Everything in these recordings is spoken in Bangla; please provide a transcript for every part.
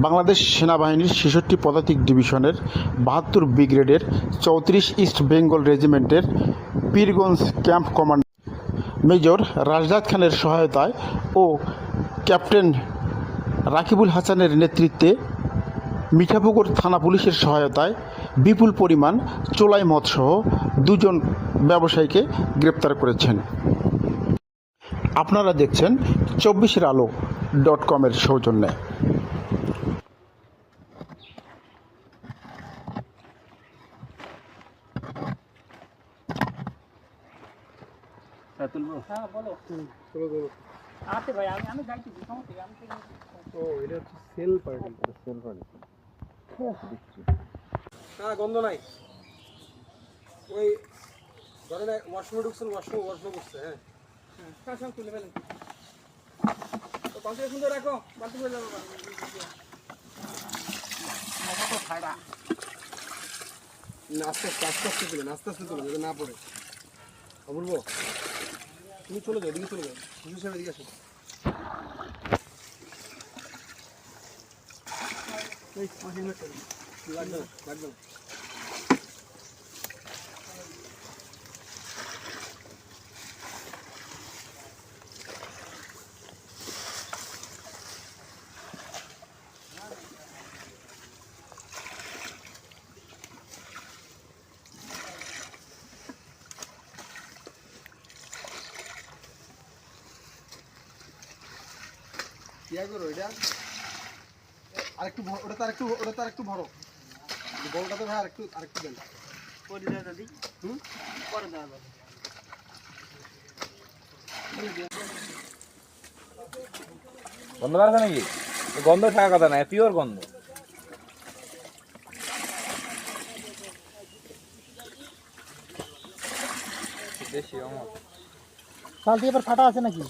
বাংলাদেশ সেনাবাহিনীর ৬৬ পদাতিক ডিভিশনের ৭২ ব্রিগেডের ৩৪ ইস্ট বেঙ্গল রেজিমেন্টের Pirganj camp commander major Rashdad খানের সহায়তায় ও ক্যাপ্টেন রাকিবুল হাসানের নেতৃত্বে মিঠাপুকুর থানা পুলিশের সহায়তায় বিপুল পরিমাণ চোলাই মদসহ ২ জন ব্যবসায়ীকে গ্রেপ্তার করেছেন। আপনারা দেখছেন ২৪ আলো.com-এর সৌজন্যে। হ্যাঁ বলো। আছে ভাই, আমি যাইতেছি, সমস্যা আমি ও এটা হচ্ছে সেল পার্টি। না গন্ধ নাই। ওই ধরেন ওয়াশরুমে ঢুকছেন, ওয়াশরুম করছে। হ্যাঁ সব তুলে ফেলেন। তো বালতি সুন্দর রাখো, বালতি করে যাবো। আস্তে আস্তে তুলেন, যাতে না পড়ে। বলবো তুমি চলে যাও, এদিকে চলে যাও, হুজুর সাহেব এদিকে আসো। লাগবে না। ইয়া করো এটা আরেকটু, ওটা আরেকটু ভরো। বলটাতে ভাই আরেকটু দেন। করে দেওয়া দাদি, করে দেওয়া দাদি। গন্ধ আছে নাকি? গন্ধ থাকার কথা না, পিওর গন্ধ। বেশি আমার বালতি এবার ফাটা আছে নাকি?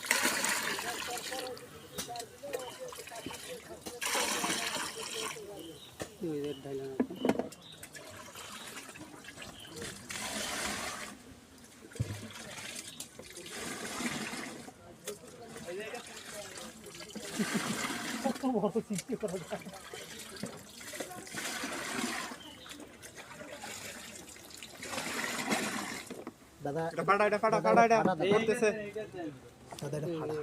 দাদা এটা ফাটা, করতেছে দাদা, এটা ফাটা।